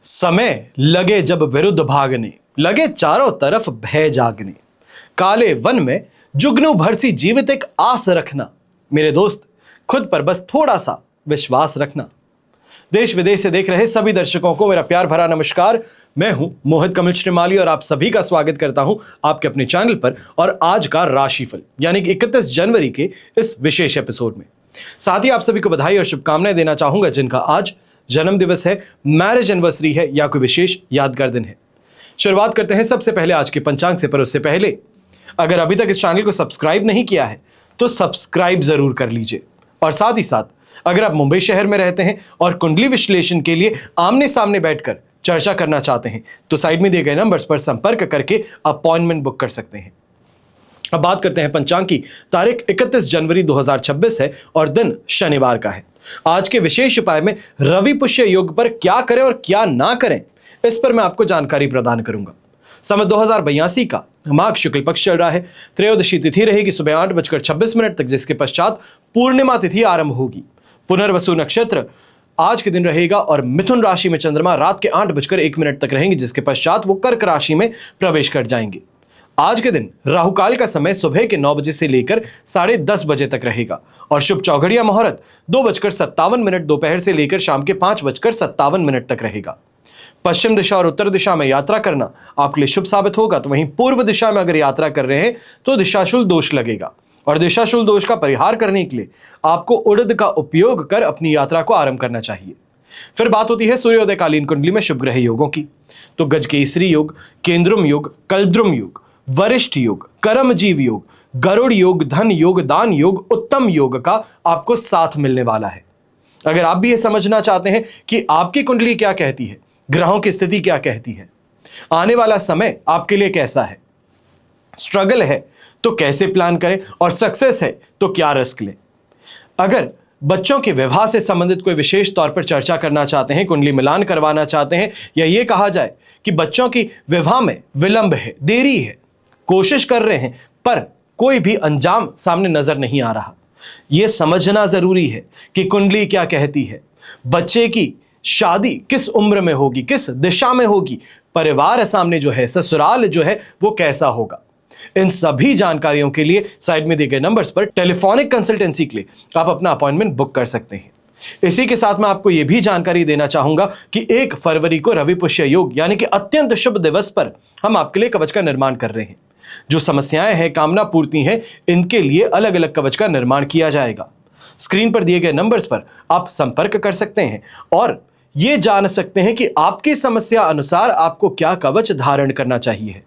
समय लगे जब विरुद्ध भागने, लगे चारों तरफ भय जागने, काले वन में जुगनू भर सी जीवित एक आस रखना। मेरे दोस्त, खुद पर बस थोड़ा सा विश्वास रखना। देश विदेश से देख रहे सभी दर्शकों को मेरा प्यार भरा नमस्कार। मैं हूं मोहित कमल श्रीमाली और आप सभी का स्वागत करता हूं आपके अपने चैनल पर और आज का राशिफल यानी कि 31 जनवरी के इस विशेष एपिसोड में। साथ ही आप सभी को बधाई और शुभकामनाएं देना चाहूंगा जिनका आज जन्म दिवस है, मैरिज एनिवर्सरी है या कोई विशेष यादगार दिन है। शुरुआत करते हैं सबसे पहले आज के पंचांग से, पर उससे पहले अगर अभी तक इस चैनल को सब्सक्राइब नहीं किया है तो सब्सक्राइब जरूर कर लीजिए। और साथ ही साथ अगर आप मुंबई शहर में रहते हैं और कुंडली विश्लेषण के लिए आमने सामने बैठकर चर्चा करना चाहते हैं तो साइड में दिए गए नंबर्स पर संपर्क करके अपॉइंटमेंट बुक कर सकते हैं। अब बात करते हैं पंचांग की। तारीख 31 जनवरी 2026 है और दिन शनिवार का है। आज के विशेष उपाय में रवि पुष्य योग पर क्या करें और क्या ना करें, इस पर मैं आपको जानकारी प्रदान करूंगा। समय 2082 का माघ शुक्ल पक्ष चल रहा है। त्रयोदशी तिथि रहेगी सुबह 8:26 तक, जिसके पश्चात पूर्णिमा तिथि आरंभ होगी। पुनर्वसु नक्षत्र आज के दिन रहेगा और मिथुन राशि में चंद्रमा रात के 8:01 तक रहेंगे, जिसके पश्चात वो कर्क राशि में प्रवेश कर जाएंगे। आज के दिन राहुकाल का समय सुबह के 9 बजे से लेकर 10:30 बजे तक रहेगा और शुभ चौघड़िया मुहूर्त 2:57 दोपहर से लेकर शाम के 5:57 तक रहेगा। पश्चिम दिशा और उत्तर दिशा में यात्रा करना आपके लिए शुभ साबित होगा, तो वहीं पूर्व दिशा में अगर यात्रा कर रहे हैं तो दिशाशूल दोष लगेगा और दिशाशूल दोष का परिहार करने के लिए आपको उड़द का उपयोग कर अपनी यात्रा को आरंभ करना चाहिए। फिर बात होती है सूर्योदयकालीन कुंडली में शुभ ग्रह योगों की। तो गजकेसरी योग, केंद्रुम योग, कल्द्रुम योग, वरिष्ठ योग, कर्मजीव योग, गरुड़ योग, धन योग, दान योग, उत्तम योग का आपको साथ मिलने वाला है। अगर आप भी ये समझना चाहते हैं कि आपकी कुंडली क्या कहती है, ग्रहों की स्थिति क्या कहती है, आने वाला समय आपके लिए कैसा है, स्ट्रगल है तो कैसे प्लान करें और सक्सेस है तो क्या रिस्क लें। अगर बच्चों के विवाह से संबंधित कोई विशेष तौर पर चर्चा करना चाहते हैं, कुंडली मिलान करवाना चाहते हैं, या ये कहा जाए कि बच्चों की विवाह में विलंब है, देरी है, कोशिश कर रहे हैं पर कोई भी अंजाम सामने नजर नहीं आ रहा, यह समझना जरूरी है कि कुंडली क्या कहती है, बच्चे की शादी किस उम्र में होगी, किस दिशा में होगी, परिवार सामने जो है, ससुराल जो है वो कैसा होगा। इन सभी जानकारियों के लिए साइड में दिए गए नंबर्स पर टेलीफोनिक कंसल्टेंसी के लिए आप अपना अपॉइंटमेंट बुक कर सकते हैं। इसी के साथ मैं आपको यह भी जानकारी देना चाहूंगा कि 1 फरवरी को रवि पुष्य योग यानी कि अत्यंत शुभ दिवस पर हम आपके लिए कवच का निर्माण कर रहे हैं। जो समस्याएं हैं, कामना पूर्ति हैं, इनके लिए अलग अलग कवच का निर्माण किया जाएगा। स्क्रीन पर दिए गए नंबर्स पर आप संपर्क कर सकते हैं और यह जान सकते हैं कि आपकी समस्या अनुसार आपको क्या कवच धारण करना चाहिए।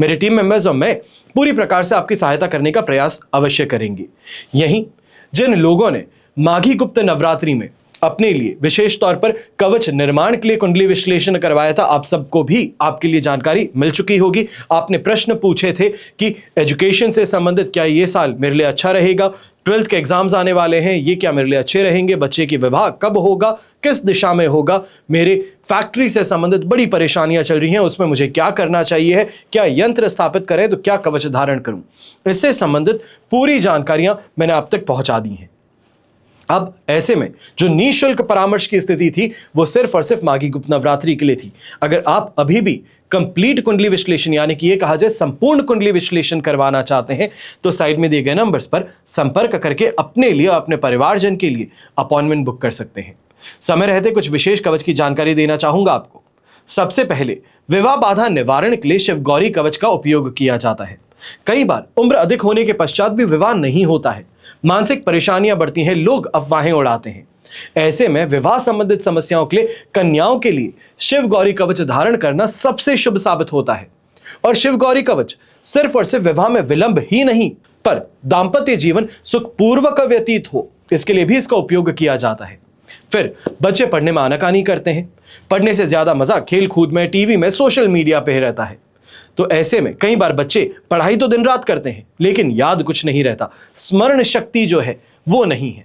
मेरे टीम मेंबर्स और मैं पूरी प्रकार से आपकी सहायता करने का प्रयास अवश्य करेंगे। यहीं जिन लोगों ने माघी गुप्त नवरात्रि में अपने लिए विशेष तौर पर कवच निर्माण के लिए कुंडली विश्लेषण करवाया था, आप सबको भी आपके लिए जानकारी मिल चुकी होगी। आपने प्रश्न पूछे थे कि एजुकेशन से संबंधित क्या ये साल मेरे लिए अच्छा रहेगा, 12th के एग्जाम्स आने वाले हैं, ये क्या मेरे लिए अच्छे रहेंगे, बच्चे की विवाह कब होगा, किस दिशा में होगा, मेरे फैक्ट्री से संबंधित बड़ी परेशानियां चल रही हैं, उसमें मुझे क्या करना चाहिए है, क्या यंत्र स्थापित करें तो क्या कवच धारण करूं, इससे संबंधित पूरी जानकारियां मैंने आप तक पहुंचा दी हैं। अब ऐसे में जो निःशुल्क परामर्श की स्थिति थी वो सिर्फ और सिर्फ माघी गुप्त नवरात्रि के लिए थी। अगर आप अभी भी कंप्लीट कुंडली विश्लेषण यानी कि ये कहा जाए संपूर्ण कुंडली विश्लेषण करवाना चाहते हैं तो साइड में दिए गए नंबर्स पर संपर्क करके अपने लिए और अपने परिवारजन के लिए अपॉइंटमेंट बुक कर सकते हैं। समय रहते कुछ विशेष कवच की जानकारी देना चाहूंगा आपको। सबसे पहले विवाह बाधा निवारण के लिए शिव गौरी कवच का उपयोग किया जाता है। कई बार उम्र अधिक होने के पश्चात भी विवाह नहीं होता है, मानसिक परेशानियां बढ़ती हैं, लोग अफवाहें उड़ाते हैं। ऐसे में विवाह संबंधित समस्याओं के लिए कन्याओं के लिए शिव गौरी कवच धारण करना सबसे शुभ साबित होता है। और शिव गौरी कवच सिर्फ और सिर्फ विवाह में विलंब ही नहीं पर दाम्पत्य जीवन सुखपूर्वक व्यतीत हो, इसके लिए भी इसका उपयोग किया जाता है। फिर बच्चे पढ़ने में आनाकानी करते हैं, पढ़ने से ज्यादा मजा खेल कूद में, टीवी में, सोशल मीडिया पे रहता है। तो ऐसे में कई बार बच्चे पढ़ाई तो दिन रात करते हैं लेकिन याद कुछ नहीं रहता, स्मरण शक्ति जो है वो नहीं है,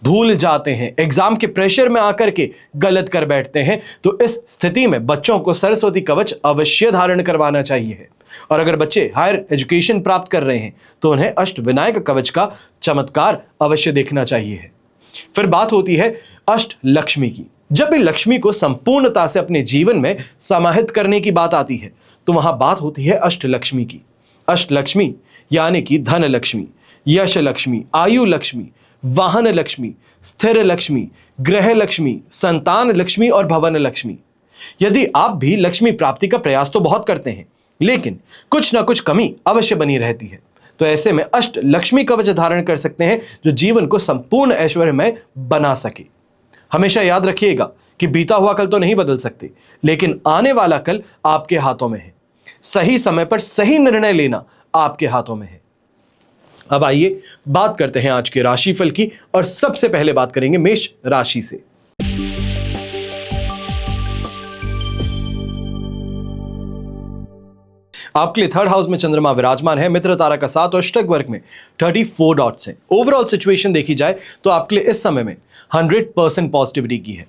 भूल जाते हैं, एग्जाम के प्रेशर में आकर के गलत कर बैठते हैं। तो इस स्थिति में बच्चों को सरस्वती कवच अवश्य धारण करवाना चाहिए है। और अगर बच्चे हायर एजुकेशन प्राप्त कर रहे हैं तो उन्हें अष्ट विनायक कवच का चमत्कार अवश्य देखना चाहिए है। फिर बात होती है अष्ट लक्ष्मी की। जब भी लक्ष्मी को संपूर्णता से अपने जीवन में समाहित करने की बात आती है तो वहां बात होती है अष्टलक्ष्मी की। अष्टलक्ष्मी यानी कि धन लक्ष्मी, यश लक्ष्मी, आयु लक्ष्मी, वाहन लक्ष्मी, स्थिर लक्ष्मी, ग्रह लक्ष्मी, संतान लक्ष्मी और भवन लक्ष्मी। यदि आप भी लक्ष्मी प्राप्ति का प्रयास तो बहुत करते हैं, लेकिन कुछ ना कुछ कमी अवश्य बनी रहती है, तो ऐसे में अष्ट लक्ष्मी कवच धारण कर सकते हैं जो जीवन को संपूर्ण ऐश्वर्यमय बना सके। हमेशा याद रखिएगा कि बीता हुआ कल तो नहीं बदल सकते, लेकिन आने वाला कल आपके हाथों में है। सही समय पर सही निर्णय लेना आपके हाथों में है। अब आइए बात करते हैं आज के राशिफल की, और सबसे पहले बात करेंगे मेष राशि से। आपके लिए थर्ड हाउस में चंद्रमा विराजमान है, मित्र तारा का 7 और अष्टक वर्ग में 34 डॉट्स हैं। ओवरऑल सिचुएशन देखी जाए तो आपके लिए इस समय में 100% पॉजिटिविटी की है।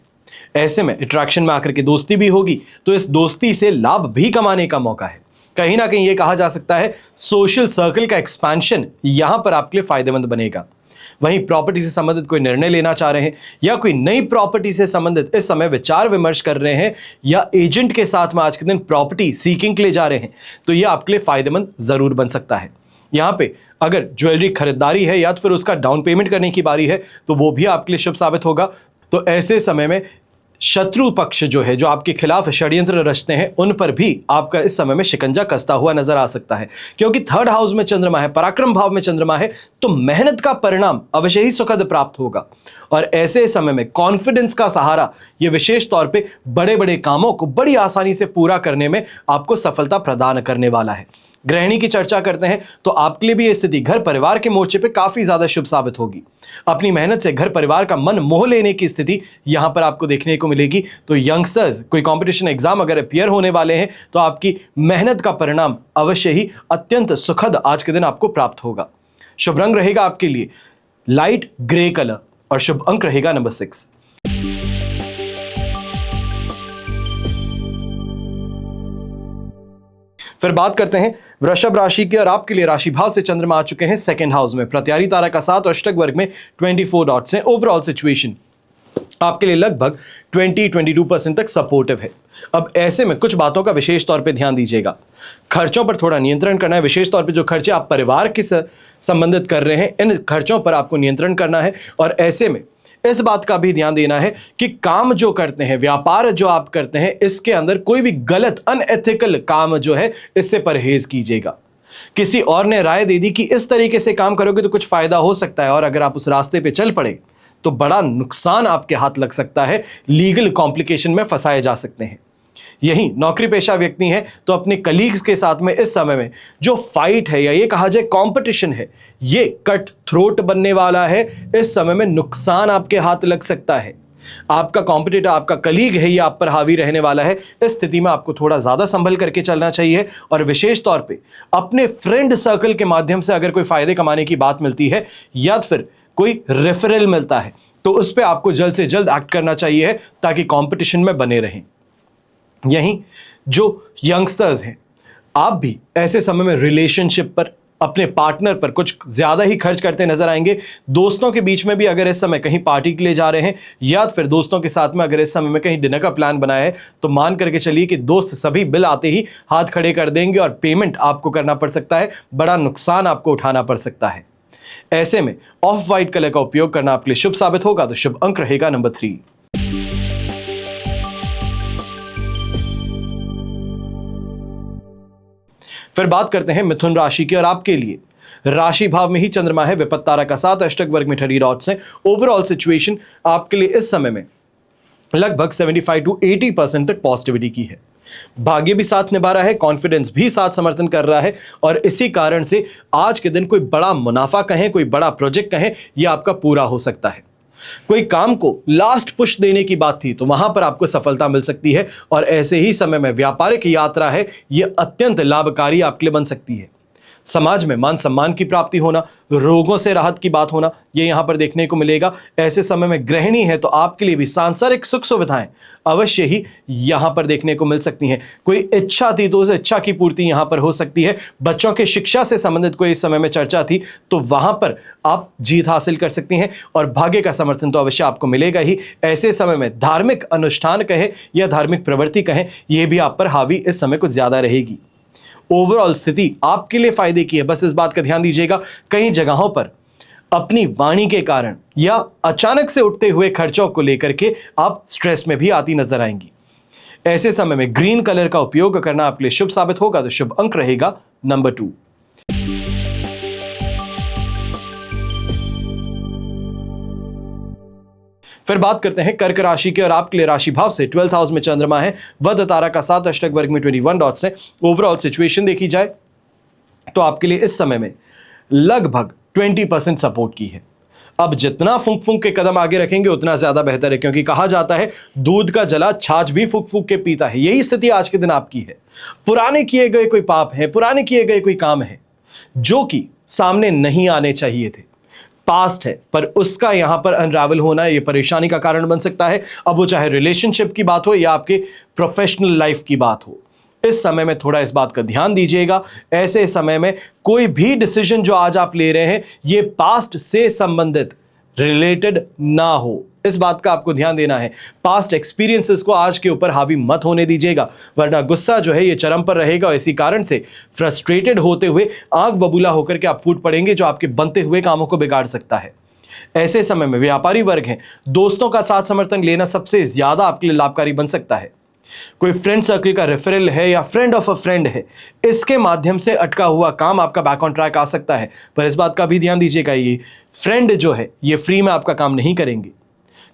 ऐसे में अट्रैक्शन में आकर के दोस्ती भी होगी, तो इस दोस्ती से लाभ भी कमाने का मौका है। कहीं ना कहीं यह कहा जा सकता है सोशल सर्कल का एक्सपेंशन यहां पर आपके लिए फायदेमंद बनेगा। वहीं प्रॉपर्टी से संबंधित कोई निर्णय लेना चाह रहे हैं या कोई नई प्रॉपर्टी से संबंधित इस समय विचार विमर्श कर रहे हैं या एजेंट के साथ में आज के दिन प्रॉपर्टी सीकिंग के लिए जा रहे हैं, तो यह आपके लिए फायदेमंद जरूर बन सकता है। यहां पे अगर ज्वेलरी खरीदारी है या तो फिर उसका डाउन पेमेंट करने की बारी है तो वो भी आपके लिए शुभ साबित होगा। तो ऐसे समय में शत्रु पक्ष जो है, जो आपके खिलाफ षड्यंत्र रचते हैं, उन पर भी आपका इस समय में शिकंजा कसता हुआ नजर आ सकता है, क्योंकि थर्ड हाउस में चंद्रमा है, पराक्रम भाव में चंद्रमा है, तो मेहनत का परिणाम अवश्य ही सुखद प्राप्त होगा। और ऐसे समय में कॉन्फिडेंस का सहारा ये विशेष तौर पे बड़े बड़े कामों को बड़ी आसानी से पूरा करने में आपको सफलता प्रदान करने वाला है। गृहिणी की चर्चा करते हैं तो आपके लिए भी यह स्थिति घर परिवार के मोर्चे पे काफी ज्यादा शुभ साबित होगी। अपनी मेहनत से घर परिवार का मन मोह लेने की स्थिति यहां पर आपको देखने को मिलेगी। तो यंगस्टर्स कोई कंपटीशन एग्जाम अगर अपीयर होने वाले हैं तो आपकी मेहनत का परिणाम अवश्य ही अत्यंत सुखद आज के दिन आपको प्राप्त होगा। शुभ रंग रहेगा आपके लिए लाइट ग्रे कलर और शुभ अंक रहेगा नंबर 6। फिर बात करते हैं वृषभ राशि की, और आपके लिए राशि भाव से चंद्रमा आ चुके हैं सेकंड हाउस में, प्रत्यारी तारा का 7 और अष्टक वर्ग में 24 डॉट्स हैं। ओवरऑल सिचुएशन आपके लिए लगभग 20-22% तक सपोर्टिव है। अब ऐसे में कुछ बातों का विशेष तौर पे ध्यान दीजिएगा। खर्चों पर थोड़ा नियंत्रण करना है, विशेष तौर पे जो खर्चे आप परिवार के संबंधित कर रहे हैं, इन खर्चों पर आपको नियंत्रण करना है। और ऐसे में इस बात का भी ध्यान देना है कि काम जो करते हैं, व्यापार जो आप करते हैं, इसके अंदर कोई भी गलत अनएथिकल काम जो है इससे परहेज कीजिएगा। किसी और ने राय दे दी कि इस तरीके से काम करोगे तो कुछ फायदा हो सकता है, और अगर आप उस रास्ते पे चल पड़े तो बड़ा नुकसान आपके हाथ लग सकता है, लीगल कॉम्प्लिकेशन में फंसाए जा सकते हैं। यही नौकरी पेशा व्यक्ति हैं तो अपने कलीग्स के साथ में इस समय में जो फाइट है या ये कहा जाए कंपटीशन है, ये कट थ्रोट बनने वाला है। इस समय में नुकसान आपके हाथ लग सकता है। आपका कॉम्पिटिटर, आपका कलीग है, ये आप पर हावी रहने वाला है। इस स्थिति में आपको थोड़ा ज्यादा संभल करके चलना चाहिए। और विशेष तौर पे अपने फ्रेंड सर्कल के माध्यम से अगर कोई फायदे कमाने की बात मिलती है या फिर कोई रेफरल मिलता है तो उस पर आपको जल्द से जल्द एक्ट करना चाहिए ताकि कंपटीशन में बने रहें। यहीं जो यंगस्टर्स हैं, आप भी ऐसे समय में रिलेशनशिप पर, अपने पार्टनर पर कुछ ज्यादा ही खर्च करते नजर आएंगे। दोस्तों के बीच में भी अगर इस समय कहीं पार्टी के लिए जा रहे हैं या फिर दोस्तों के साथ में अगर इस समय में कहीं डिनर का प्लान बनाया है तो मान करके चलिए कि दोस्त सभी बिल आते ही हाथ खड़े कर देंगे और पेमेंट आपको करना पड़ सकता है। बड़ा नुकसान आपको उठाना पड़ सकता है। ऐसे में ऑफ व्हाइट कलर का उपयोग करना आपके लिए शुभ साबित होगा। तो शुभ अंक रहेगा नंबर 3। फिर बात करते हैं मिथुन राशि की, और आपके लिए राशि भाव में ही चंद्रमा है, विपत्त तारा का 7 अष्टक वर्ग में 30 डॉट्स हैं। ओवरऑल सिचुएशन आपके लिए इस समय में लगभग 75-80% तक पॉजिटिविटी की है। भाग्य भी साथ निभा रहा है, कॉन्फिडेंस भी साथ समर्थन कर रहा है, और इसी कारण से आज के दिन कोई बड़ा मुनाफा कहें, कोई बड़ा प्रोजेक्ट कहें, यह आपका पूरा हो सकता है। कोई काम को लास्ट पुश देने की बात थी तो वहां पर आपको सफलता मिल सकती है। और ऐसे ही समय में व्यापारिक यात्रा है, यह अत्यंत लाभकारी आपके लिए बन सकती है। समाज में मान सम्मान की प्राप्ति होना, रोगों से राहत की बात होना, ये यहां पर देखने को मिलेगा। ऐसे समय में गृहिणी है तो आपके लिए भी सांसारिक सुख सुविधाएं अवश्य ही यहां पर देखने को मिल सकती हैं। कोई इच्छा थी तो उस इच्छा की पूर्ति यहां पर हो सकती है। बच्चों के शिक्षा से संबंधित कोई इस समय में चर्चा थी तो वहां पर आप जीत हासिल कर सकती हैं और भाग्य का समर्थन तो अवश्य आपको मिलेगा ही। ऐसे समय में धार्मिक अनुष्ठान कहें या धार्मिक प्रवृत्ति कहें, यह भी आप पर हावी इस समय कुछ ज्यादा रहेगी। ओवरऑल स्थिति आपके लिए फायदे की है, बस इस बात का ध्यान दीजिएगा कई जगहों पर अपनी वाणी के कारण या अचानक से उठते हुए खर्चों को लेकर के आप स्ट्रेस में भी आती नजर आएंगी। ऐसे समय में ग्रीन कलर का उपयोग करना आपके लिए शुभ साबित होगा, तो शुभ अंक रहेगा नंबर 2। फिर बात करते हैं कर्क राशि की और आपके लिए राशि भाव से 12th हाउस में चंद्रमा है, वध तारा का 7 अष्टक वर्ग में 21 डॉट्स है। ओवरऑल सिचुएशन देखी जाए तो आपके लिए इस समय में लगभग 20% सपोर्ट की है। अब जितना फूंक फूंक के कदम आगे रखेंगे उतना ज्यादा बेहतर है, क्योंकि कहा जाता है दूध का जला छाछ भी फूंक फूंक के पीता है। यही स्थिति आज के दिन आपकी है। पुराने किए गए कोई पाप है, पुराने किए गए कोई काम है जो कि सामने नहीं आने चाहिए थे, पास्ट है, पर उसका यहां पर अनरावल होना ये परेशानी का कारण बन सकता है। अब वो चाहे रिलेशनशिप की बात हो या आपके प्रोफेशनल लाइफ की बात हो, इस समय में थोड़ा इस बात का ध्यान दीजिएगा। ऐसे समय में कोई भी डिसीजन जो आज आप ले रहे हैं ये पास्ट से संबंधित रिलेटेड ना हो, इस बात का आपको ध्यान देना है। पास्ट एक्सपीरियंसेस को आज के ऊपर हावी मत होने दीजिएगा, वरना गुस्सा जो है ये चरम पर रहेगा और इसी कारण से फ्रस्ट्रेटेड होते हुए आंख बबूला होकर के आप फूट पड़ेंगे, जो आपके बनते हुए कामों को बिगाड़ सकता है। ऐसे समय में व्यापारी वर्ग हैं, दोस्तों का साथ समर्थन लेना सबसे ज्यादा आपके लिए लाभकारी बन सकता है। कोई फ्रेंड सर्कल का रेफरल है या फ्रेंड ऑफ अ फ्रेंड है, इसके माध्यम से अटका हुआ काम आपका बैक ऑन ट्रैक आ सकता है। पर इस बात का भी ध्यान दीजिएगा, ये फ्रेंड जो है ये फ्री में आपका काम नहीं करेंगे,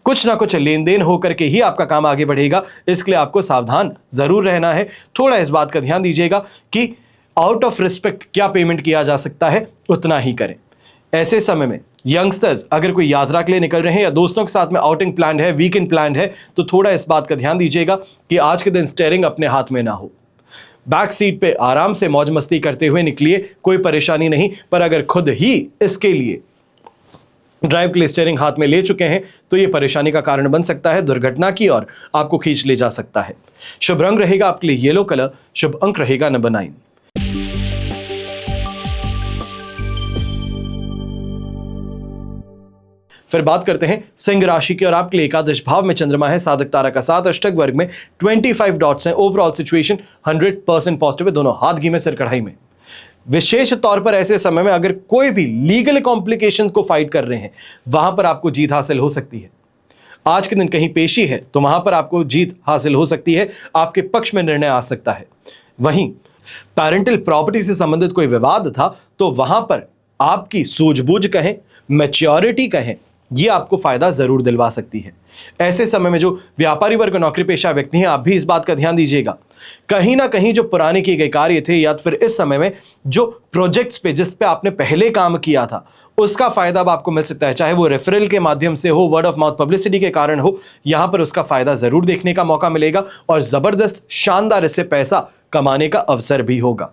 कुछ ना कुछ लेन देन होकर के ही आपका काम आगे बढ़ेगा। इसके लिए आपको सावधान जरूर रहना है। थोड़ा इस बात का ध्यान दीजिएगा कि आउट ऑफ रिस्पेक्ट क्या पेमेंट किया जा सकता है उतना ही करें। ऐसे समय में यंगस्टर्स अगर कोई यात्रा के लिए निकल रहे हैं या दोस्तों के साथ में आउटिंग प्लान है, वीकेंड प्लान है, तो थोड़ा इस बात का ध्यान दीजिएगा कि आज के दिन स्टीयरिंग अपने हाथ में ना हो। बैक सीट पे आराम से मौज मस्ती करते हुए निकलिए, कोई परेशानी नहीं। पर अगर खुद ही इसके लिए ड्राइव के लिए स्टीयरिंग हाथ में ले चुके हैं तो यह परेशानी का कारण बन सकता है, दुर्घटना की और आपको खींच ले जा सकता है। शुभ रंग रहेगा आपके लिए येलो कलर, शुभ अंक रहेगा नंबर 9। फिर बात करते हैं सिंह राशि की और आपके लिए एकादश भाव में चंद्रमा है, साधक तारा का 7 अष्टक वर्ग में 25 डॉट्स हैं। ओवरऑल सिचुएशन 100% पॉजिटिव है, दोनों हाथ घी में सिर कढ़ाई में। विशेष तौर पर ऐसे समय में अगर कोई भी लीगल कॉम्प्लिकेशंस को फाइट कर रहे हैं वहां पर आपको जीत हासिल हो सकती है। आज के दिन कहीं पेशी है तो वहां पर आपको जीत हासिल हो सकती है, आपके पक्ष में निर्णय आ सकता है। वहीं पैरेंटल प्रॉपर्टी से संबंधित कोई विवाद था तो वहां पर आपकी सूझबूझ कहें, मैच्योरिटी कहें, ये आपको फायदा जरूर दिलवा सकती है। ऐसे समय में जो व्यापारी वर्ग नौकरी पेशा व्यक्ति हैं, आप भी इस बात का ध्यान दीजिएगा, कहीं ना कहीं जो पुराने किए गए कार्य थे या फिर इस समय में जो प्रोजेक्ट्स पे जिस पे आपने पहले काम किया था उसका फायदा अब आपको मिल सकता है, चाहे वो रेफरल के माध्यम से हो, वर्ड ऑफ माउथ पब्लिसिटी के कारण हो, यहां पर उसका फायदा जरूर देखने का मौका मिलेगा और जबरदस्त शानदार इससे पैसा कमाने का अवसर भी होगा।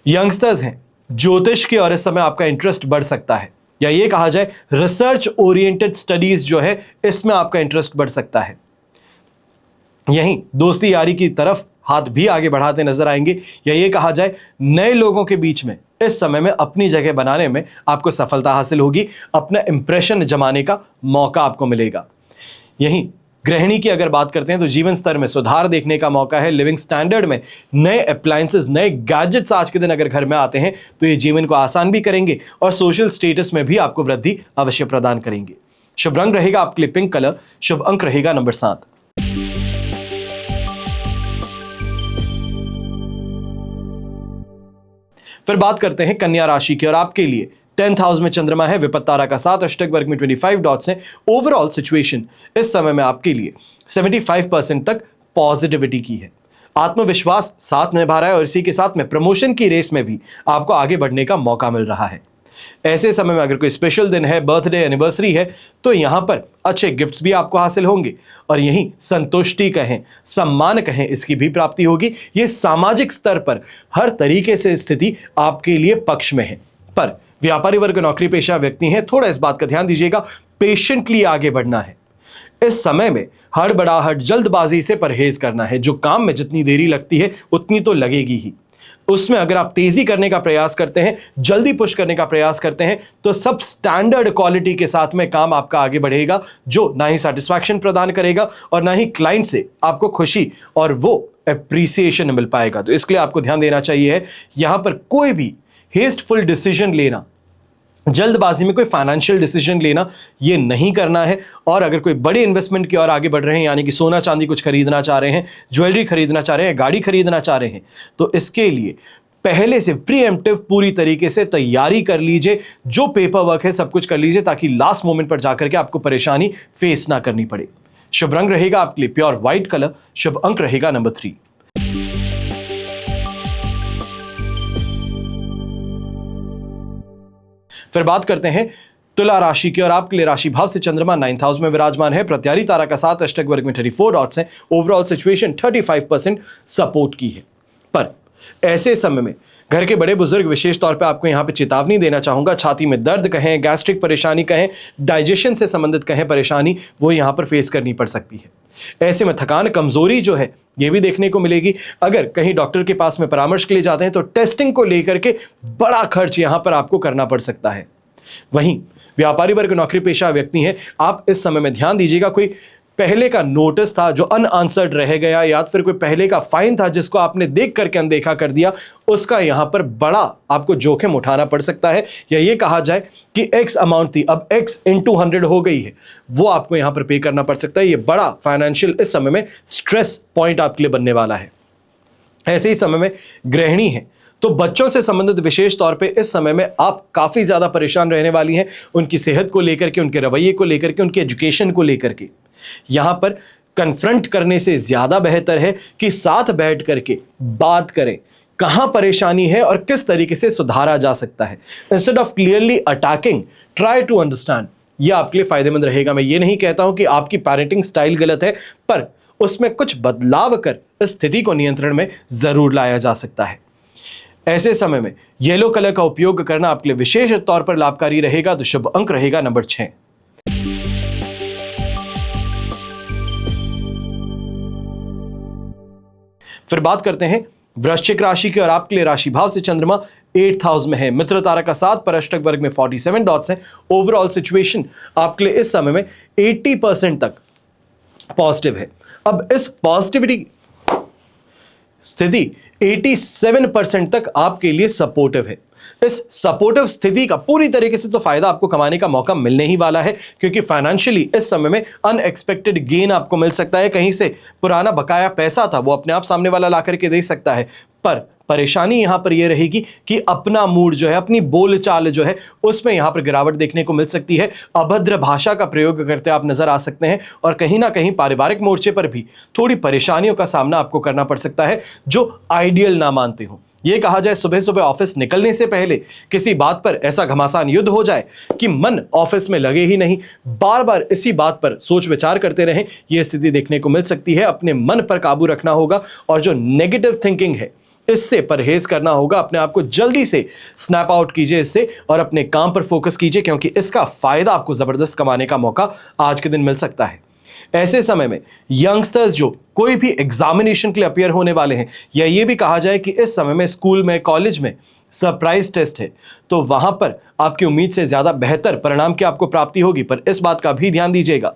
यंगस्टर्स हैं, ज्योतिष की और इस समय आपका इंटरेस्ट बढ़ सकता है, या ये कहा जाए रिसर्च ओरिएंटेड स्टडीज जो है इसमें आपका इंटरेस्ट बढ़ सकता है। यहीं दोस्ती यारी की तरफ हाथ भी आगे बढ़ाते नजर आएंगे, या ये कहा जाए नए लोगों के बीच में इस समय में अपनी जगह बनाने में आपको सफलता हासिल होगी, अपना इंप्रेशन जमाने का मौका आपको मिलेगा। यहीं गृहिणी की अगर बात करते हैं तो जीवन स्तर में सुधार देखने का मौका है। लिविंग स्टैंडर्ड में नए अप्लायंसेस, नए गैजेट्स आज के दिन अगर घर में आते हैं तो ये जीवन को आसान भी करेंगे और सोशल स्टेटस में भी आपको वृद्धि अवश्य प्रदान करेंगे। शुभ रंग रहेगा आपके लिए पिंक कलर, शुभ अंक रहेगा नंबर 7। फिर बात करते हैं कन्या राशि की और आपके लिए 10th हाउस में चंद्रमा है, विपत्त तारा का 7 अष्टक वर्ग में 25 डॉट्स हैं। ओवरऑल सिचुएशन इस समय में आपके लिए 75% तक पॉजिटिविटी की है। आत्मविश्वास साथ निभा रहा है और इसी के साथ में प्रमोशन की रेस में भी आपको आगे बढ़ने का मौका मिल रहा है। ऐसे समय में अगर कोई स्पेशल दिन है, बर्थडे, एनिवर्सरी है, तो यहां पर अच्छे गिफ्ट्स भी आपको हासिल होंगे और यहीं संतुष्टि कहें, सम्मान कहें, इसकी भी प्राप्ति होगी। ये सामाजिक स्तर पर हर तरीके से स्थिति आपके लिए पक्ष में है। पर व्यापारी वर्ग, नौकरी पेशा व्यक्ति हैं, थोड़ा इस बात का ध्यान दीजिएगा, पेशेंटली आगे बढ़ना है। इस समय में हड़बड़ाहट, जल्दबाजी से परहेज करना है। जो काम में जितनी देरी लगती है उतनी तो लगेगी ही, उसमें अगर आप तेजी करने का प्रयास करते हैं, जल्दी पुश करने का प्रयास करते हैं, तो सब स्टैंडर्ड क्वालिटी के साथ में काम आपका आगे बढ़ेगा, जो ना ही सेटिस्फैक्शन प्रदान करेगा और ना ही क्लाइंट से आपको खुशी और वो एप्रिसिएशन मिल पाएगा। तो इसके लिए आपको ध्यान देना चाहिए यहां पर कोई भी हेस्टफुल डिसीजन लेना, जल्दबाजी में कोई फाइनेंशियल डिसीजन लेना, ये नहीं करना है। और अगर कोई बड़े इन्वेस्टमेंट की ओर आगे बढ़ रहे हैं, यानी कि सोना चांदी कुछ खरीदना चाह रहे हैं, ज्वेलरी खरीदना चाह रहे हैं, गाड़ी खरीदना चाह रहे हैं, तो इसके लिए पहले से प्रीएम्प्टिव पूरी तरीके से तैयारी कर लीजिए। जो पेपर वर्क है सब कुछ कर लीजिए, ताकि लास्ट मोमेंट पर जाकर के आपको परेशानी फेस ना करनी पड़े। शुभ रंग रहेगा आपके लिए प्योर व्हाइट कलर। शुभ अंक रहेगा नंबर 3। फिर बात करते हैं तुला राशि की और आपके लिए राशि भाव से चंद्रमा 9th हाउस में विराजमान है। प्रत्यारी तारा का 7, अष्टक वर्ग में 34 डॉट्स हैं। ओवरऑल सिचुएशन 35% सपोर्ट की है। पर ऐसे समय में घर के बड़े बुजुर्ग, विशेष तौर पे आपको यहां पे चेतावनी देना चाहूंगा, छाती में दर्द कहें, गैस्ट्रिक परेशानी कहें, डाइजेशन से संबंधित कहें परेशानी, वो यहां पर फेस करनी पड़ सकती है। ऐसे में थकान, कमजोरी जो है ये भी देखने को मिलेगी। अगर कहीं डॉक्टर के पास में परामर्श के लिए जाते हैं तो टेस्टिंग को लेकर के बड़ा खर्च यहां पर आपको करना पड़ सकता है। वहीं व्यापारी वर्ग, नौकरी पेशा व्यक्ति हैं, आप इस समय में ध्यान दीजिएगा, कोई पहले का नोटिस था जो अनआंसर्ड रह गया, या फिर कोई पहले का फाइन था जिसको आपने देख करके अनदेखा कर दिया, उसका यहां पर बड़ा आपको जोखिम उठाना पड़ सकता है। या ये कहा जाए कि एक्स अमाउंट थी, अब एक्स इंटू 100 हो गई है, वो आपको यहां पर पे करना पड़ सकता है। ये बड़ा फाइनेंशियल इस समय में स्ट्रेस पॉइंट आपके लिए बनने वाला है। ऐसे ही समय में गृहिणी है तो बच्चों से संबंधित विशेष तौर पे इस समय में आप काफी ज्यादा परेशान रहने वाली हैं, उनकी सेहत को लेकर के, उनके रवैये को लेकर के, उनके एजुकेशन को लेकर के। यहां पर कन्फ्रंट करने से ज्यादा बेहतर है कि साथ बैठ करके बात करें, कहां परेशानी है और किस तरीके से सुधारा जा सकता है। Instead of clearly attacking, try to understand. यह आपके लिए फायदेमंद रहेगा। मैं ये नहीं कहता हूं कि आपकी पैरेंटिंग स्टाइल गलत है, पर उसमें कुछ बदलाव कर इस स्थिति को नियंत्रण में जरूर लाया जा सकता है। ऐसे समय में येलो कलर का उपयोग करना आपके लिए विशेष तौर पर लाभकारी रहेगा। तो शुभ अंक रहेगा नंबर 6। फिर बात करते हैं वृश्चिक राशि की और आपके लिए राशि भाव से चंद्रमा 8th हाउस में है। मित्र तारा का 7 पर अष्टक वर्ग में 47 डॉट्स हैं। ओवरऑल सिचुएशन आपके लिए इस समय में 80% तक पॉजिटिव है। अब इस पॉजिटिविटी स्थिति 87% तक आपके लिए सपोर्टिव है। इस सपोर्टिव स्थिति का पूरी तरीके से तो फायदा आपको कमाने का मौका मिलने ही वाला है, क्योंकि फाइनेंशियली इस समय में अनएक्सपेक्टेड गेन आपको मिल सकता है। कहीं से पुराना बकाया पैसा था वो अपने आप सामने वाला ला करके दे सकता है। पर परेशानी यहां पर यह रहेगी कि अपना मूड जो है, अपनी बोलचाल जो है, उसमें यहां पर गिरावट देखने को मिल सकती है। अभद्र भाषा का प्रयोग करते आप नजर आ सकते हैं और कहीं ना कहीं पारिवारिक मोर्चे पर भी थोड़ी परेशानियों का सामना आपको करना पड़ सकता है, जो आइडियल ना मानते हो। ये कहा जाए सुबह सुबह ऑफिस निकलने से पहले किसी बात पर ऐसा घमासान युद्ध हो जाए कि मन ऑफिस में लगे ही नहीं, बार बार इसी बात पर सोच विचार करते रहें, यह स्थिति देखने को मिल सकती है। अपने मन पर काबू रखना होगा और जो नेगेटिव थिंकिंग है इससे परहेज करना होगा। अपने आप को जल्दी से स्नैप आउट कीजिए इससे और अपने काम पर फोकस कीजिए, क्योंकि इसका फायदा आपको जबरदस्त कमाने का मौका आज के दिन मिल सकता है। ऐसे समय में यंगस्टर्स जो कोई भी एग्जामिनेशन के लिए अपियर होने वाले हैं, या ये भी कहा जाए कि इस समय में स्कूल में, कॉलेज में सरप्राइज टेस्ट है, तो वहां पर आपकी उम्मीद से ज्यादा बेहतर परिणाम की आपको प्राप्ति होगी। पर इस बात का भी ध्यान दीजिएगा,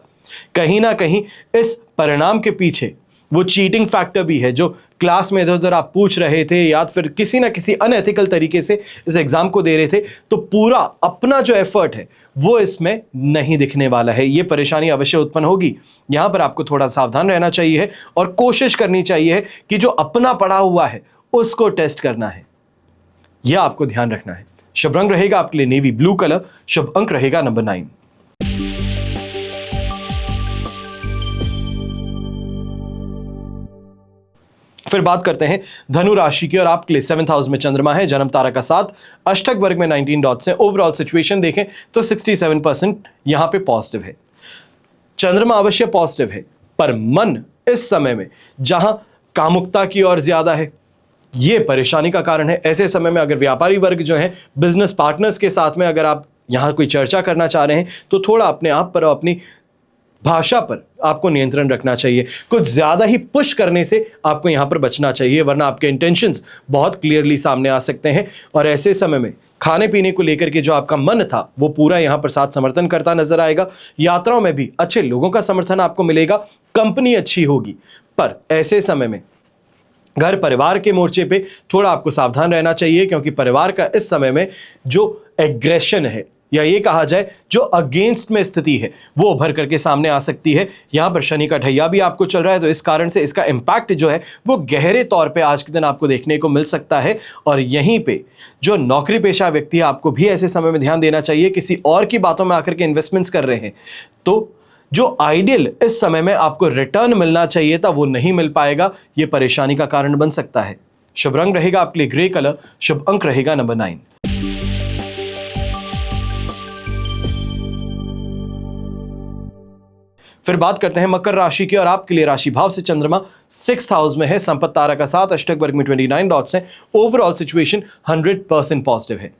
कहीं ना कहीं इस परिणाम के पीछे वो चीटिंग फैक्टर भी है। जो क्लास में इधर उधर आप पूछ रहे थे या फिर किसी ना किसी अनएथिकल तरीके से इस एग्जाम को दे रहे थे, तो पूरा अपना जो एफर्ट है वो इसमें नहीं दिखने वाला है। ये परेशानी अवश्य उत्पन्न होगी। यहां पर आपको थोड़ा सावधान रहना चाहिए और कोशिश करनी चाहिए कि जो अपना पढ़ा हुआ है उसको टेस्ट करना है, यह आपको ध्यान रखना है। शुभ रंग रहेगा आपके लिए नेवी ब्लू कलर। शुभ अंक रहेगा नंबर 9। फिर बात करते हैं धनु राशि की और आपके लिए 7th हाउस में चंद्रमा है, जन्म तारा का 7, अष्टक वर्ग में 19 डॉट्स हैं। ओवरऑल सिचुएशन देखें तो 67% यहां पे पॉजिटिव है। चंद्रमा अवश्य पॉजिटिव है, पर मन इस समय में जहां कामुकता की ओर ज्यादा है, ये परेशानी का कारण है। ऐसे समय में अगर व्यापारी वर्ग जो है बिजनेस पार्टनर्स के साथ में अगर आप यहां कोई चर्चा करना चाह रहे हैं तो थोड़ा अपने आप पर, अपनी भाषा पर आपको नियंत्रण रखना चाहिए। कुछ ज्यादा ही पुश करने से आपको यहां पर बचना चाहिए, वरना आपके इंटेंशंस बहुत क्लियरली सामने आ सकते हैं। और ऐसे समय में खाने पीने को लेकर के जो आपका मन था वो पूरा यहां पर साथ समर्थन करता नजर आएगा। यात्राओं में भी अच्छे लोगों का समर्थन आपको मिलेगा, कंपनी अच्छी होगी। पर ऐसे समय में घर परिवार के मोर्चे पे थोड़ा आपको सावधान रहना चाहिए, क्योंकि परिवार का इस समय में जो एग्रेशन है, या ये कहा जाए जो अगेंस्ट में स्थिति है, वो उभर करके सामने आ सकती है। यहां पर शनि का ढैया भी आपको चल रहा है, तो इस कारण से इसका इंपैक्ट जो है वो गहरे तौर पे आज के दिन आपको देखने को मिल सकता है। और यहीं पे जो नौकरी पेशा व्यक्ति है, आपको भी ऐसे समय में ध्यान देना चाहिए। किसी और की बातों में आकर के इन्वेस्टमेंट्स कर रहे हैं तो जो आइडियल इस समय में आपको रिटर्न मिलना चाहिए था वो नहीं मिल पाएगा, ये परेशानी का कारण बन सकता है। शुभ रंग रहेगा आपके लिए ग्रे कलर, शुभ अंक रहेगा नंबर 9। फिर बात करते हैं मकर राशि की और आपके लिए राशि भाव से चंद्रमा 6th हाउस में है, संपत्ति तारा का 7, अष्टक वर्ग में 29 डॉट्स हैं। ओवरऑल सिचुएशन 100% पॉजिटिव है।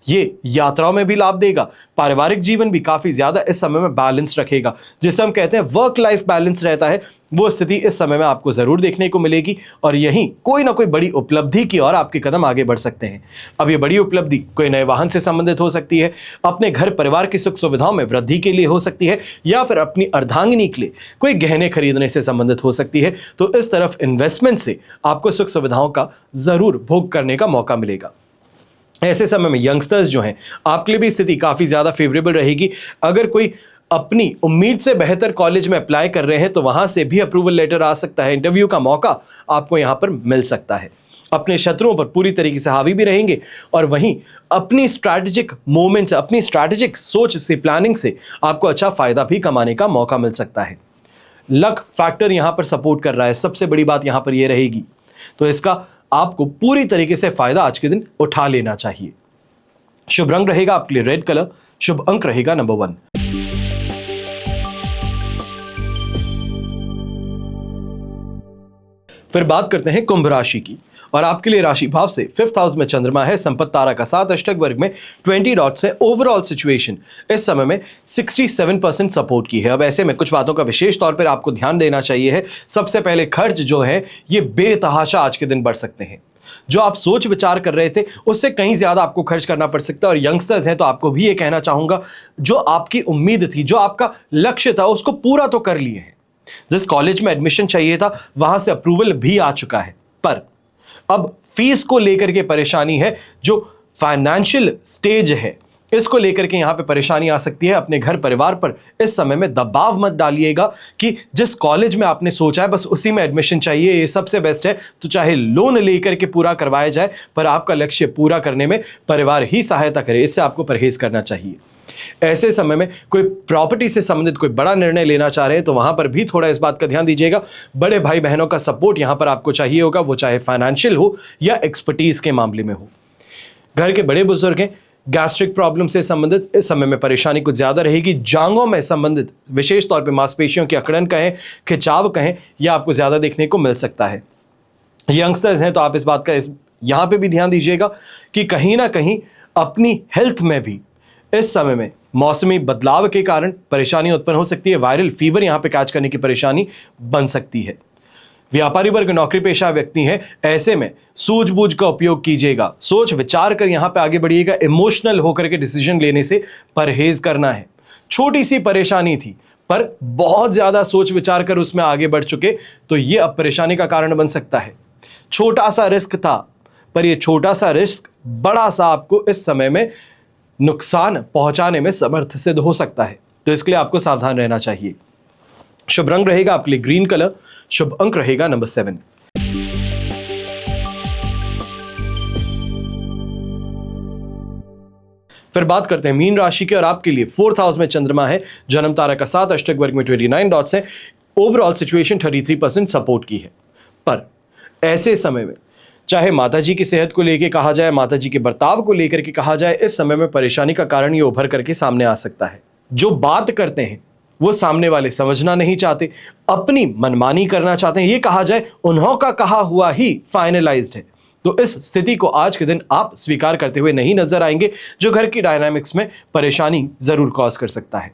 ये यात्राओं में भी लाभ देगा, पारिवारिक जीवन भी काफी ज्यादा इस समय में बैलेंस रखेगा। जिसे हम कहते हैं वर्क लाइफ बैलेंस रहता है, वो स्थिति इस समय में आपको जरूर देखने को मिलेगी। और यहीं कोई ना कोई बड़ी उपलब्धि की ओर आपके कदम आगे बढ़ सकते हैं। अब ये बड़ी उपलब्धि कोई नए वाहन से संबंधित हो सकती है, अपने घर परिवार की सुख सुविधाओं में वृद्धि के लिए हो सकती है, या फिर अपनी अर्धांगिनी के लिए कोई गहने खरीदने से संबंधित हो सकती है। तो इस तरफ इन्वेस्टमेंट से आपको सुख सुविधाओं का जरूर भोग करने का मौका मिलेगा। ऐसे समय में यंगस्टर्स जो हैं, आपके लिए भी स्थिति काफी ज्यादा फेवरेबल रहेगी। अगर कोई अपनी उम्मीद से बेहतर कॉलेज में अप्लाई कर रहे हैं तो वहां से भी अप्रूवल लेटर आ सकता है, इंटरव्यू का मौका आपको यहां पर मिल सकता है। अपने शत्रुओं पर पूरी तरीके से हावी भी रहेंगे, और वहीं अपनी स्ट्रैटेजिक मूवमेंट, अपनी स्ट्रैटेजिक सोच से, प्लानिंग से आपको अच्छा फायदा भी कमाने का मौका मिल सकता है। लक फैक्टर यहां पर सपोर्ट कर रहा है, सबसे बड़ी बात यहां पर यह रहेगी, तो इसका आपको पूरी तरीके से फायदा आज के दिन उठा लेना चाहिए। शुभ रंग रहेगा आपके लिए रेड कलर, शुभ अंक रहेगा नंबर 1। फिर बात करते हैं कुंभ राशि की और आपके लिए राशि भाव से 5th हाउस में चंद्रमा है, संपत्ति तारा का 7, अष्टक वर्ग में 20 डॉट्स है। ओवरऑल सिचुएशन इस समय में 67% सपोर्ट की है। अब ऐसे में कुछ बातों का विशेष तौर पर आपको ध्यान देना चाहिए है। सबसे पहले खर्च जो है ये बेतहाशा आज के दिन बढ़ सकते हैं। जो आप सोच विचार कर रहे थे उससे कहीं ज्यादा आपको खर्च करना पड़ सकता है। और यंगस्टर्स हैं तो आपको भी ये कहना चाहूंगा, जो आपकी उम्मीद थी, जो आपका लक्ष्य था, उसको पूरा तो कर लिए हैं। जिस कॉलेज में एडमिशन चाहिए था वहां से अप्रूवल भी आ चुका है, पर अब फीस को लेकर के परेशानी है। जो फाइनेंशियल स्टेज है इसको लेकर के यहां पे परेशानी आ सकती है। अपने घर परिवार पर इस समय में दबाव मत डालिएगा कि जिस कॉलेज में आपने सोचा है बस उसी में एडमिशन चाहिए, ये सबसे बेस्ट है, तो चाहे लोन लेकर के पूरा करवाया जाए, पर आपका लक्ष्य पूरा करने में परिवार ही सहायता करे, इससे आपको परहेज करना चाहिए। ऐसे समय में कोई प्रॉपर्टी से संबंधित कोई बड़ा निर्णय लेना चाह रहे हैं तो वहां पर भी थोड़ा इस बात का ध्यान दीजिएगा। बड़े भाई बहनों का सपोर्ट यहां पर आपको चाहिए होगा, वो चाहे फाइनेंशियल हो या एक्सपर्टीज के मामले में हो। घर के बड़े बुजुर्ग हैं, गैस्ट्रिक प्रॉब्लम से संबंधित इस समय में परेशानी कुछ ज्यादा रहेगी। जांघों में संबंधित विशेष तौर पे मांसपेशियों की अकड़न कहें, खिंचाव कहें, यह आपको ज्यादा देखने को मिल सकता है। यंगस्टर्स हैं तो आप इस बात का यहां पे भी ध्यान दीजिएगा कि कहीं ना कहीं अपनी हेल्थ में भी इस समय में मौसमी बदलाव के कारण परेशानी उत्पन्न हो सकती है। वायरल फीवर यहां पे कैच करने की परेशानी बन सकती है। व्यापारी वर्ग, नौकरी पेशा व्यक्ति हैं, ऐसे में सूझबूझ का उपयोग कीजिएगा, सोच विचार कर यहां पे आगे बढ़िएगा। इमोशनल होकर के डिसीजन लेने से परहेज करना है। छोटी सी परेशानी थी पर बहुत ज्यादा सोच विचार कर उसमें आगे बढ़ चुके तो ये अब परेशानी का कारण बन सकता है। छोटा सा रिस्क था पर यह छोटा सा रिस्क बड़ा सा आपको इस समय में नुकसान पहुंचाने में समर्थ सिद्ध हो सकता है, तो इसके लिए आपको सावधान रहना चाहिए। शुभ रंग रहेगा आपके लिए ग्रीन कलर, शुभ अंक रहेगा नंबर 7। फिर बात करते हैं मीन राशि के और आपके लिए 4th हाउस में चंद्रमा है, जन्म तारा का 7, अष्टक वर्ग में 29 डॉट्स है। ओवरऑल सिचुएशन 33% सपोर्ट की है, पर ऐसे समय में चाहे माता जी की सेहत को लेकर कहा जाए, माता जी के बर्ताव को लेकर के कहा जाए, इस समय में परेशानी का कारण ये उभर करके सामने आ सकता है। जो बात करते हैं वो सामने वाले समझना नहीं चाहते, अपनी मनमानी करना चाहते हैं, ये कहा जाए उन्हों का कहा हुआ ही फाइनलाइज्ड है। तो इस स्थिति को आज के दिन आप स्वीकार करते हुए नहीं नजर आएंगे, जो घर की डायनामिक्स में परेशानी जरूर कॉज कर सकता है।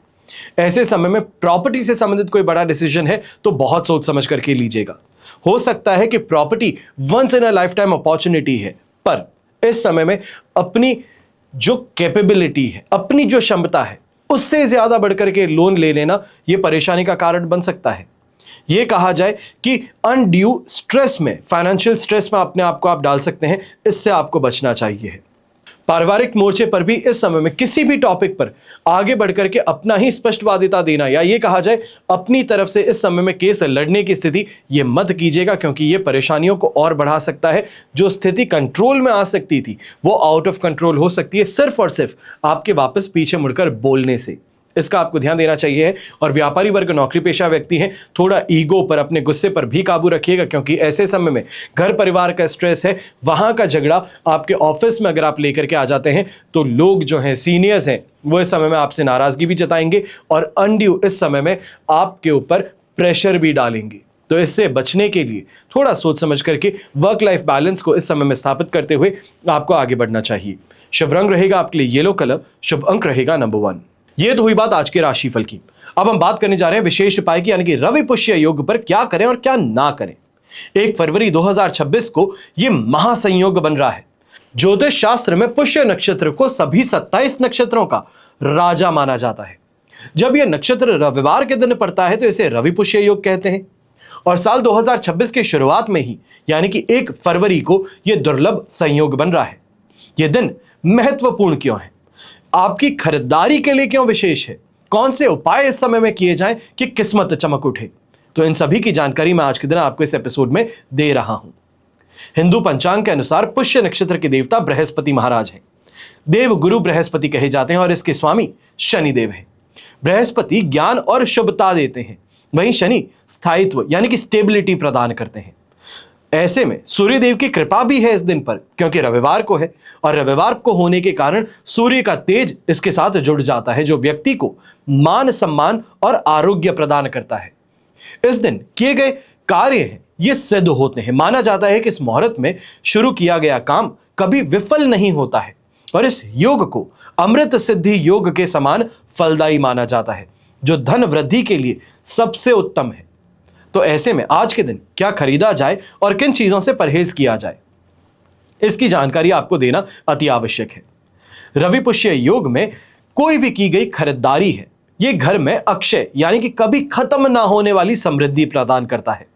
ऐसे समय में प्रॉपर्टी से संबंधित कोई बड़ा डिसीजन है तो बहुत सोच समझ करके लीजिएगा। हो सकता है कि property once in a lifetime opportunity है, पर इस समय में अपनी जो कैपेबिलिटी है, अपनी जो क्षमता है, उससे ज्यादा बढ़कर के लोन ले लेना यह परेशानी का कारण बन सकता है। यह कहा जाए कि अनड्यू स्ट्रेस में, फाइनेंशियल स्ट्रेस में अपने आप को आप डाल सकते हैं, इससे आपको बचना चाहिए। पारिवारिक मोर्चे पर भी इस समय में किसी भी टॉपिक पर आगे बढ़कर के अपना ही स्पष्टवादिता देना, या ये कहा जाए अपनी तरफ से इस समय में केस लड़ने की स्थिति ये मत कीजिएगा, क्योंकि ये परेशानियों को और बढ़ा सकता है। जो स्थिति कंट्रोल में आ सकती थी वो आउट ऑफ कंट्रोल हो सकती है, सिर्फ और सिर्फ आपके वापस पीछे मुड़कर बोलने से। इसका आपको ध्यान देना चाहिए। और व्यापारी वर्ग, नौकरी पेशा व्यक्ति हैं, थोड़ा ईगो पर, अपने गुस्से पर भी काबू रखिएगा, क्योंकि ऐसे समय में घर परिवार का स्ट्रेस है, वहां का झगड़ा आपके ऑफिस में अगर आप लेकर के आ जाते हैं तो लोग जो हैं, सीनियर्स हैं, वो इस समय में आपसे नाराजगी भी जताएंगे और अनड्यू इस समय में आपके ऊपर प्रेशर भी डालेंगे। तो इससे बचने के लिए थोड़ा सोच समझ करके वर्क लाइफ बैलेंस को इस समय में स्थापित करते हुए आपको आगे बढ़ना चाहिए। शुभ रंग रहेगा आपके लिए येलो कलर, शुभ अंक रहेगा नंबर 1। ये तो हुई बात आज के राशिफल की। अब हम बात करने जा रहे हैं विशेष उपाय की, यानी कि रवि पुष्य योग पर क्या करें और क्या ना करें। 1 फरवरी 2026 को यह महासंयोग बन रहा है। ज्योतिष शास्त्र में पुष्य नक्षत्र को सभी 27 नक्षत्रों का राजा माना जाता है। जब यह नक्षत्र रविवार के दिन पड़ता है तो इसे रवि पुष्य योग कहते हैं। और साल 2026 की शुरुआत में ही, यानी कि 1 फरवरी को यह दुर्लभ संयोग बन रहा है। यह दिन महत्वपूर्ण क्यों है, आपकी खरीदारी के लिए क्यों विशेष है, कौन से उपाय इस समय में किए जाएं कि किस्मत चमक उठे, तो इन सभी की जानकारी मैं आज के दिन आपको इस एपिसोड में दे रहा हूं। हिंदू पंचांग के अनुसार पुष्य नक्षत्र के देवता बृहस्पति महाराज हैं। देव गुरु बृहस्पति कहे जाते हैं और इसके स्वामी शनिदेव हैं। बृहस्पति ज्ञान और शुभता देते हैं, वहीं शनि स्थायित्व यानी कि स्टेबिलिटी प्रदान करते हैं। ऐसे में सूर्यदेव की कृपा भी है इस दिन पर, क्योंकि रविवार को है और रविवार को होने के कारण सूर्य का तेज इसके साथ जुड़ जाता है, जो व्यक्ति को मान सम्मान और आरोग्य प्रदान करता है। इस दिन किए गए कार्य हैं ये सिद्ध होते हैं। माना जाता है कि इस मुहूर्त में शुरू किया गया काम कभी विफल नहीं होता है और इस योग को अमृत सिद्धि योग के समान फलदायी माना जाता है, जो धन वृद्धि के लिए सबसे उत्तम है। तो ऐसे में आज के दिन क्या खरीदा जाए और किन चीजों से परहेज किया जाए, इसकी जानकारी आपको देना अति आवश्यक है। रवि पुष्य योग में कोई भी की गई खरीदारी है, यह घर में अक्षय यानी कि कभी खत्म ना होने वाली समृद्धि प्रदान करता है।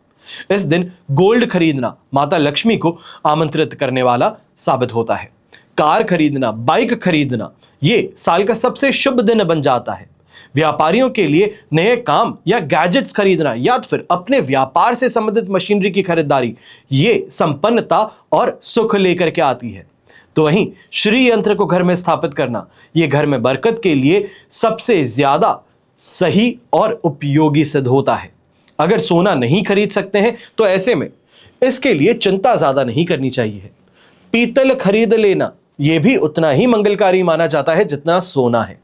इस दिन गोल्ड खरीदना माता लक्ष्मी को आमंत्रित करने वाला साबित होता है। कार खरीदना, बाइक खरीदना, ये साल का सबसे शुभ दिन बन जाता है। व्यापारियों के लिए नए काम या गैजेट्स खरीदना या फिर अपने व्यापार से संबंधित मशीनरी की खरीदारी, ये संपन्नता और सुख लेकर के आती है। तो वहीं श्री यंत्र को घर में स्थापित करना, ये घर में बरकत के लिए सबसे ज्यादा सही और उपयोगी सिद्ध होता है। अगर सोना नहीं खरीद सकते हैं तो ऐसे में इसके लिए चिंता ज्यादा नहीं करनी चाहिए। पीतल खरीद लेना यह भी उतना ही मंगलकारी माना जाता है जितना सोना है।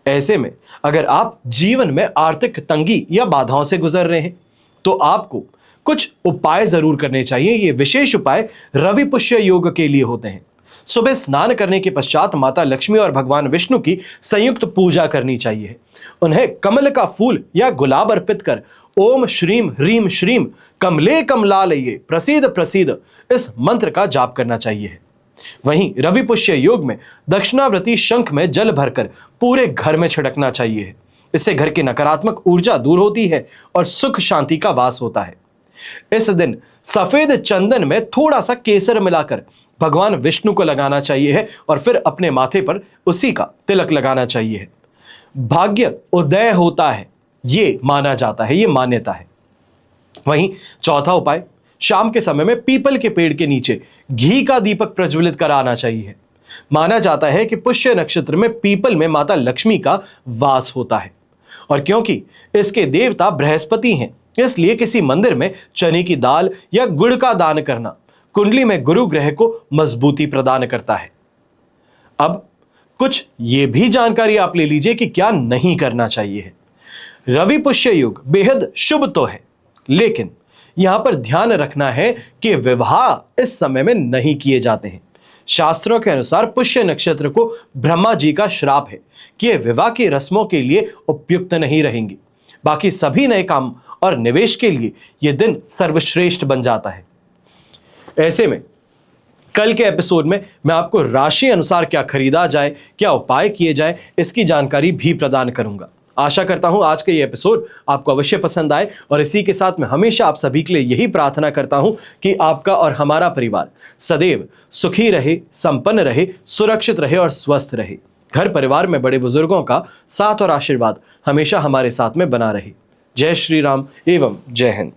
ऐसे में अगर आप जीवन में आर्थिक तंगी या बाधाओं से गुजर रहे हैं तो आपको कुछ उपाय जरूर करने चाहिए। ये विशेष उपाय रवि पुष्य योग के लिए होते हैं। सुबह स्नान करने के पश्चात माता लक्ष्मी और भगवान विष्णु की संयुक्त पूजा करनी चाहिए। उन्हें कमल का फूल या गुलाब अर्पित कर ओम श्रीम ह्रीम श्रीम कमले कमलालये प्रसीद प्रसीद इस मंत्र का जाप करना चाहिए। वहीं रवि पुष्य योग में दक्षिणावर्ती शंख में जल भरकर पूरे घर में छिड़कना चाहिए। इससे घर की नकारात्मक ऊर्जा दूर होती है और सुख शांति का वास होता है। इस दिन सफेद चंदन में थोड़ा सा केसर मिलाकर भगवान विष्णु को लगाना चाहिए और फिर अपने माथे पर उसी का तिलक लगाना चाहिए। भाग्य उदय होता है ये माना जाता है, ये मान्यता है। वहीं चौथा उपाय, शाम के समय में पीपल के पेड़ के नीचे घी का दीपक प्रज्वलित कराना चाहिए। माना जाता है कि पुष्य नक्षत्र में पीपल में माता लक्ष्मी का वास होता है और क्योंकि इसके देवता बृहस्पति हैं इसलिए किसी मंदिर में चने की दाल या गुड़ का दान करना कुंडली में गुरु ग्रह को मजबूती प्रदान करता है। अब कुछ ये भी जानकारी आप ले लीजिए कि क्या नहीं करना चाहिए है। रवि पुष्य युग बेहद शुभ तो है, लेकिन यहां पर ध्यान रखना है कि विवाह इस समय में नहीं किए जाते हैं। शास्त्रों के अनुसार पुष्य नक्षत्र को ब्रह्मा जी का श्राप है कि ये विवाह की रस्मों के लिए उपयुक्त नहीं रहेंगे। बाकी सभी नए काम और निवेश के लिए यह दिन सर्वश्रेष्ठ बन जाता है। ऐसे में कल के एपिसोड में मैं आपको राशि अनुसार क्या खरीदा जाए, क्या उपाय किए जाए, इसकी जानकारी भी प्रदान करूंगा। आशा करता हूं आज का ये एपिसोड आपको अवश्य पसंद आए, और इसी के साथ मैं हमेशा आप सभी के लिए यही प्रार्थना करता हूं कि आपका और हमारा परिवार सदैव सुखी रहे, संपन्न रहे, सुरक्षित रहे और स्वस्थ रहे। घर परिवार में बड़े बुजुर्गों का साथ और आशीर्वाद हमेशा हमारे साथ में बना रहे। जय श्री राम एवं जय हिंद।